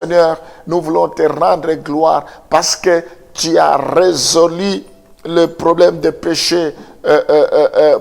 Seigneur, nous voulons te rendre gloire parce que tu as résolu le problème de péché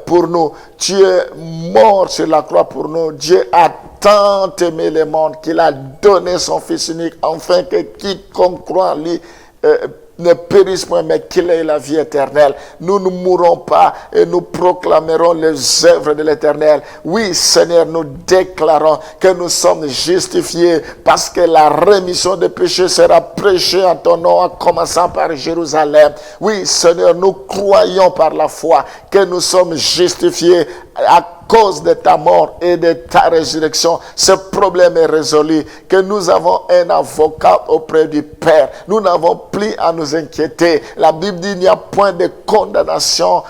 pour nous. Tu es mort sur la croix pour nous. Dieu a tant aimé le monde qu'il a donné son Fils unique, afin que quiconque croit en lui ne périsse point, mais qu'il ait la vie éternelle. Nous ne mourrons pas et nous proclamerons les œuvres de l'Éternel. Oui, Seigneur, nous déclarons que nous sommes justifiés parce que la rémission des péchés sera prêchée en ton nom, en commençant par Jérusalem. Oui, Seigneur, nous croyons par la foi que nous sommes justifiés à cause de ta mort et de ta résurrection. Ce problème est résolu, que nous avons un avocat auprès du Père. Nous n'avons plus à nous inquiéter. La Bible dit qu'il n'y a point de condamnation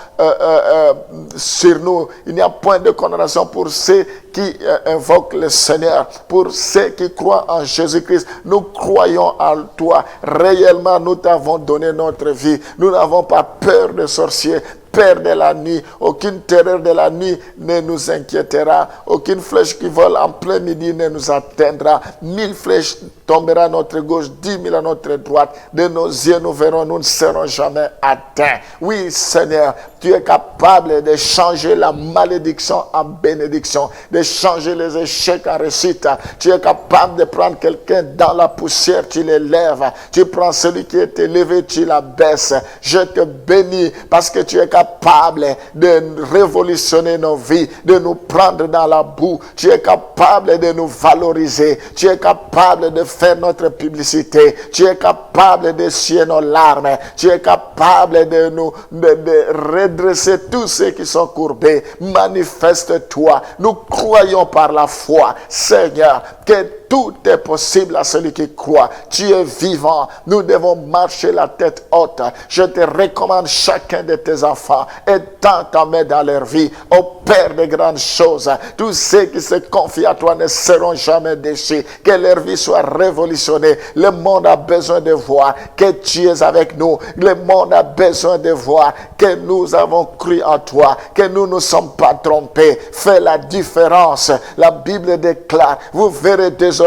sur nous. Il n'y a point de condamnation pour ceux qui invoquent le Seigneur, pour ceux qui croient en Jésus-Christ. Nous croyons en toi. Réellement, nous t'avons donné notre vie. Nous n'avons pas peur de sorciers, peur de la nuit. Aucune terreur de la nuit ne nous inquiétera. Aucune flèche qui vole en plein midi ne nous atteindra. 1000 flèches tombera à notre gauche, 10 000 à notre droite. De nos yeux, nous verrons, nous ne serons jamais atteints. Oui, Seigneur, tu es capable de changer la malédiction en bénédiction, de changer les échecs en réussite. Tu es capable de prendre quelqu'un dans la poussière, tu l'élèves. Tu prends celui qui est élevé, tu l'abaisses. Je te bénis parce que tu es capable de révolutionner nos vies, de nous prendre dans la boue. Tu es capable de nous valoriser. Tu es capable de faire notre publicité. Tu es capable d'essuyer nos larmes. Tu es capable de nous redresser tous ceux qui sont courbés. Manifeste-toi. Nous croyons par la foi, Seigneur, que tout est possible à celui qui croit. Tu es vivant. Nous devons marcher la tête haute. Je te recommande chacun de tes enfants. Étends ta main dans leur vie. Opère de grandes choses. Tous ceux qui se confient à toi ne seront jamais déçus. Que leur vie soit révolutionnée. Le monde a besoin de voir que tu es avec nous. Le monde a besoin de voir que nous avons cru en toi. Que nous ne sommes pas trompés. Fais la différence. La Bible déclare, vous verrez désormais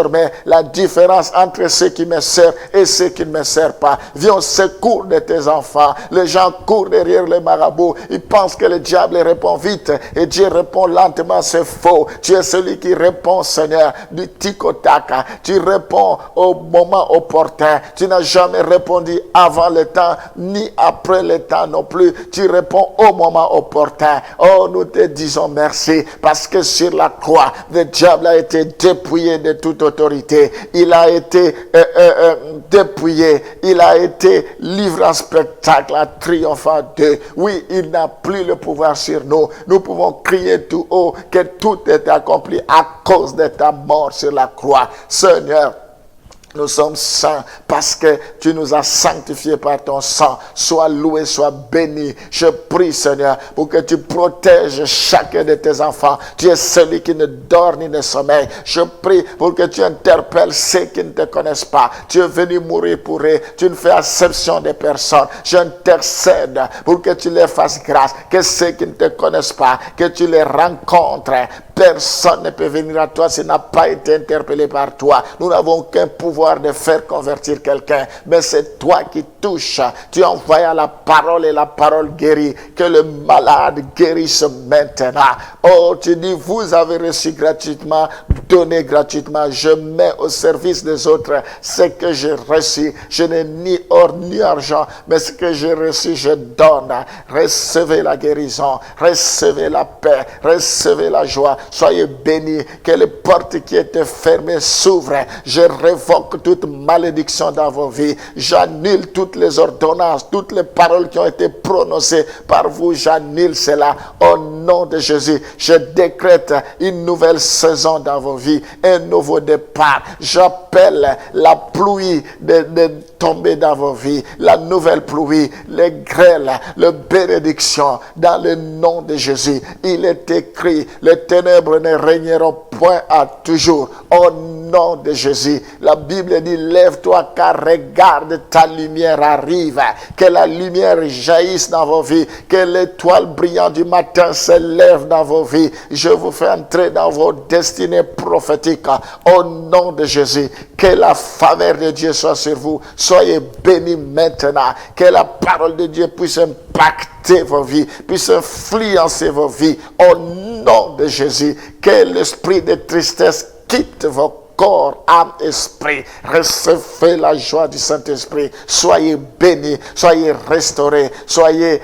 la différence entre ceux qui me servent et ceux qui ne me servent pas. Viens au secours de tes enfants. Les gens courent derrière les marabouts. Ils pensent que le diable répond vite et Dieu répond lentement. C'est faux. Tu es celui qui répond, Seigneur, du tic-au-tac. Tu réponds au moment opportun. Tu n'as jamais répondu avant le temps ni après le temps non plus. Tu réponds au moment opportun. Oh, nous te disons merci parce que sur la croix, le diable a été dépouillé de toute autorité. Il a été dépouillé. Il a été livré en spectacle à triomphant d'eux. Oui, il n'a plus le pouvoir sur nous. Nous pouvons crier tout haut que tout est accompli à cause de ta mort sur la croix. Seigneur, nous sommes saints parce que tu nous as sanctifiés par ton sang. Sois loué, sois béni. Je prie, Seigneur, pour que tu protèges chacun de tes enfants. Tu es celui qui ne dort ni ne sommeille. Je prie pour que tu interpelles ceux qui ne te connaissent pas. Tu es venu mourir pour eux. Tu ne fais acception des personnes. J'intercède pour que tu les fasses grâce. Que ceux qui ne te connaissent pas, que tu les rencontres. Personne ne peut venir à toi s'il n'a pas été interpellé par toi. Nous n'avons aucun pouvoir de faire convertir quelqu'un, mais c'est toi qui touches. Tu envoies la parole et la parole guérit. Que le malade guérisse maintenant. Oh, tu dis, vous avez reçu gratuitement, donnez gratuitement. Je mets au service des autres ce que j'ai reçu. Je n'ai ni or ni argent, mais ce que j'ai reçu, je donne. Recevez la guérison, recevez la paix, recevez la joie. Soyez bénis, que les portes qui étaient fermées s'ouvrent. Je révoque toute malédiction dans vos vies. J'annule toutes les ordonnances, toutes les paroles qui ont été prononcées par vous. J'annule cela au nom de Jésus. Je décrète une nouvelle saison dans vos vies, un nouveau départ. J'appelle la pluie de tomber dans vos vies, la nouvelle pluie, les grêles, les bénédictions dans le nom de Jésus. Il est écrit, les ténèbres ne régneront point à toujours. Au nom de Jésus. La Bible dit, lève-toi car regarde, ta lumière arrive. Que la lumière jaillisse dans vos vies. Que l'étoile brillante du matin se lève dans vos vies. Je vous fais entrer dans vos destinées prophétiques. Au nom de Jésus. Que la faveur de Dieu soit sur vous. Soyez bénis maintenant. Que la parole de Dieu puisse impacter vos vies, puisse influencer vos vies. Au nom de Jésus. Que l'esprit de tristesse quitte vos corps, âme, esprit. Recevez la joie du Saint-Esprit. Soyez bénis, soyez restaurés, soyez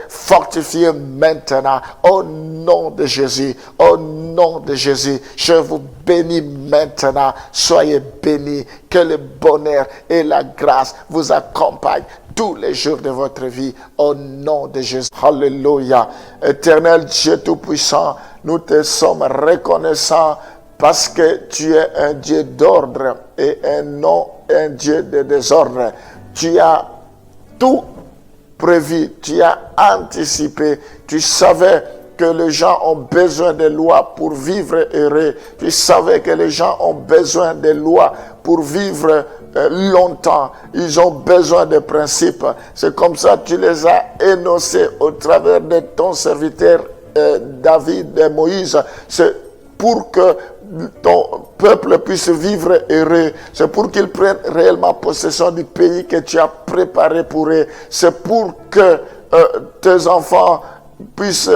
fortifiés maintenant. Au nom de Jésus, au nom de Jésus, je vous bénis maintenant. Soyez bénis. Que le bonheur et la grâce vous accompagnent tous les jours de votre vie, au nom de Jésus. Alléluia. Éternel Dieu Tout-Puissant, nous te sommes reconnaissants parce que tu es un Dieu d'ordre et non un Dieu de désordre. Tu as tout prévu, tu as anticipé, tu savais que les gens ont besoin de lois pour vivre heureux. Tu savais que les gens ont besoin de lois pour vivre longtemps. Ils ont besoin de principes. C'est comme ça que tu les as énoncés au travers de ton serviteur David et Moïse. C'est pour que ton peuple puisse vivre heureux. C'est pour qu'ils prennent réellement possession du pays que tu as préparé pour eux. C'est pour que tes enfants puissent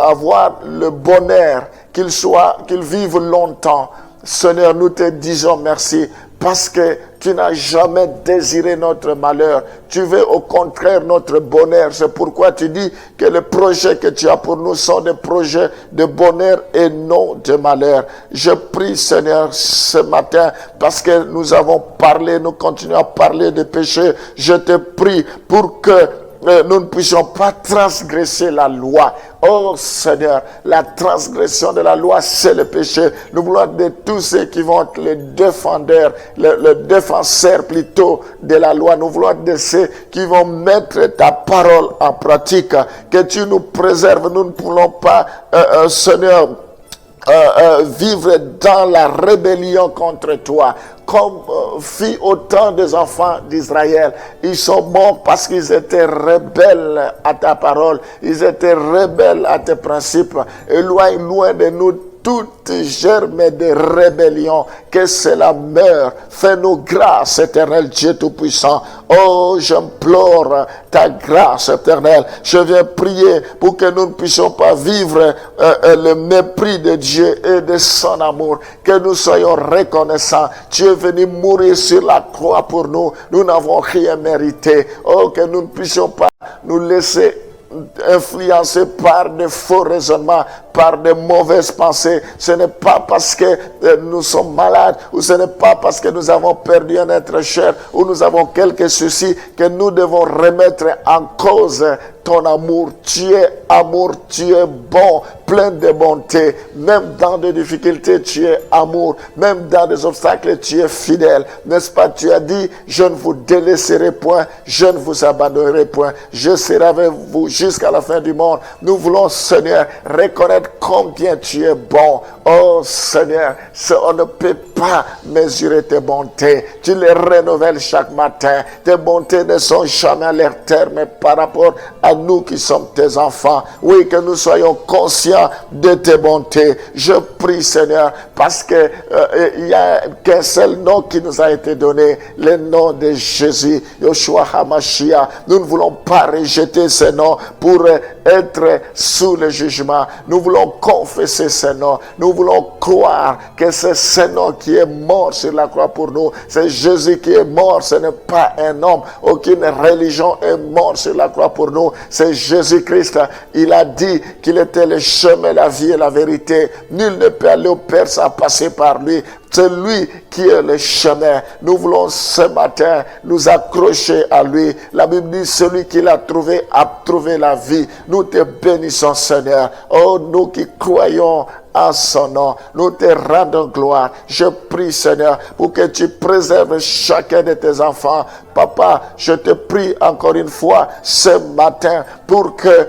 avoir le bonheur, qu'ils vivent longtemps. Seigneur, nous te disons merci parce que tu n'as jamais désiré notre malheur. Tu veux au contraire notre bonheur. C'est pourquoi tu dis que les projets que tu as pour nous sont des projets de bonheur et non de malheur. Je prie, Seigneur, ce matin, parce que nous avons parlé, nous continuons à parler de péché. Je te prie pour que nous ne puissions pas transgresser la loi. Oh Seigneur, la transgression de la loi, c'est le péché. Nous voulons être de tous ceux qui vont être les défendeurs, les défenseurs plutôt de la loi. Nous voulons être de ceux qui vont mettre ta parole en pratique. Que tu nous préserves. Nous ne voulons pas, Seigneur, vivre dans la rébellion contre toi, comme fit autant des enfants d'Israël. Ils sont morts parce qu'ils étaient rebelles à ta parole, ils étaient rebelles à tes principes. Éloigne loin de nous toute germe de rébellion, que cela meure. Fais-nous grâce, éternel Dieu Tout-Puissant. Oh, j'implore ta grâce, éternelle. Je viens prier pour que nous ne puissions pas vivre le mépris de Dieu et de son amour. Que nous soyons reconnaissants. Tu es venu mourir sur la croix pour nous. Nous n'avons rien mérité. Oh, que nous ne puissions pas nous laisser influencés par de faux raisonnements, par de mauvaises pensées. Ce n'est pas parce que nous sommes malades, ou ce n'est pas parce que nous avons perdu un être cher, ou nous avons quelques soucis, que nous devons remettre en cause ton amour. Tu es amour, tu es bon, plein de bonté. Même dans des difficultés, tu es amour. Même dans des obstacles, tu es fidèle. N'est-ce pas? Tu as dit, je ne vous délaisserai point, je ne vous abandonnerai point. Je serai avec vous jusqu'à la fin du monde. Nous voulons, Seigneur, reconnaître combien tu es bon. Oh Seigneur, on ne peut pas mesurer tes bontés. Tu les renouvelles chaque matin. Tes bontés ne sont jamais à leur terme par rapport à nous qui sommes tes enfants. Oui, que nous soyons conscients de tes bontés. Je prie, Seigneur, parce que il n'y a qu'un seul nom qui nous a été donné, le nom de Jésus, Yeshua HaMashiach. Nous ne voulons pas rejeter ce nom pour être sous le jugement. Nous voulons confesser ce nom. Nous voulons croire que c'est ce nom qui est mort sur la croix pour nous. C'est Jésus qui est mort. Ce n'est pas un homme. Aucune religion est morte sur la croix pour nous. C'est Jésus-Christ. Il a dit qu'il était le chemin, la vie et la vérité. Nul ne peut aller au Père sans passer par lui. C'est lui qui est le chemin. Nous voulons ce matin nous accrocher à lui. La Bible dit, celui qui l'a trouvé a trouvé la vie. Nous te bénissons, Seigneur. Oh, nous qui croyons en son nom, nous te rendons gloire. Je prie, Seigneur, pour que tu préserves chacun de tes enfants. Papa, je te prie encore une fois ce matin pour que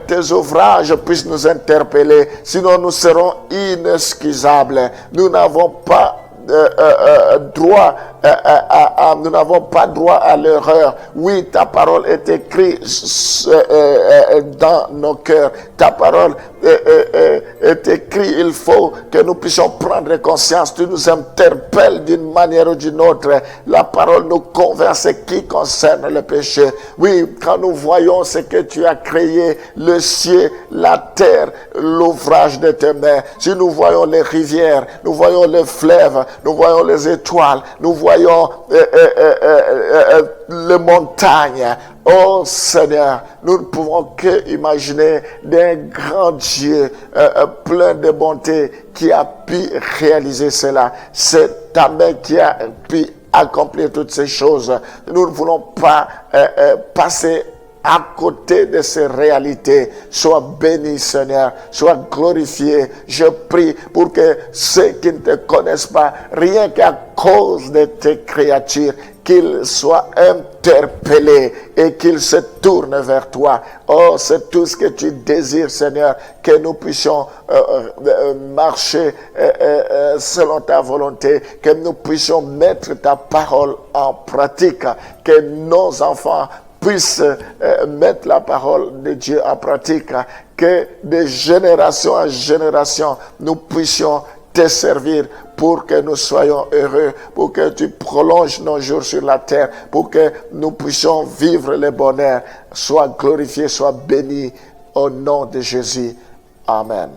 tes ouvrages puissent nous interpeller. Sinon, nous serons inexcusables. Nous n'avons pas droit nous n'avons pas droit à l'erreur. Oui, ta parole est écrite dans nos cœurs. Ta parole est écrite. Il faut que nous puissions prendre conscience. Tu nous interpelles d'une manière ou d'une autre. La parole nous convainc ce qui concerne le péché. Oui, quand nous voyons ce que tu as créé, le ciel, la terre, l'ouvrage de tes mains. Si nous voyons les rivières, nous voyons les fleuves, nous voyons les étoiles, nous voyons les montagnes. Oh Seigneur, nous ne pouvons que imaginer d'un grand Dieu plein de bonté qui a pu réaliser cela. C'est ta main qui a pu accomplir toutes ces choses. Nous ne voulons pas passer à côté de ces réalités. Sois béni, Seigneur. Sois glorifié. Je prie pour que ceux qui ne te connaissent pas, rien qu'à cause de tes créatures, qu'ils soient interpellés et qu'ils se tournent vers toi. Oh, c'est tout ce que tu désires, Seigneur, que nous puissions marcher selon ta volonté, que nous puissions mettre ta parole en pratique, que nos enfants puissent mettre la parole de Dieu en pratique, que de génération en génération, nous puissions te servir pour que nous soyons heureux, pour que tu prolonges nos jours sur la terre, pour que nous puissions vivre le bonheur. Sois glorifié, sois béni au nom de Jésus. Amen.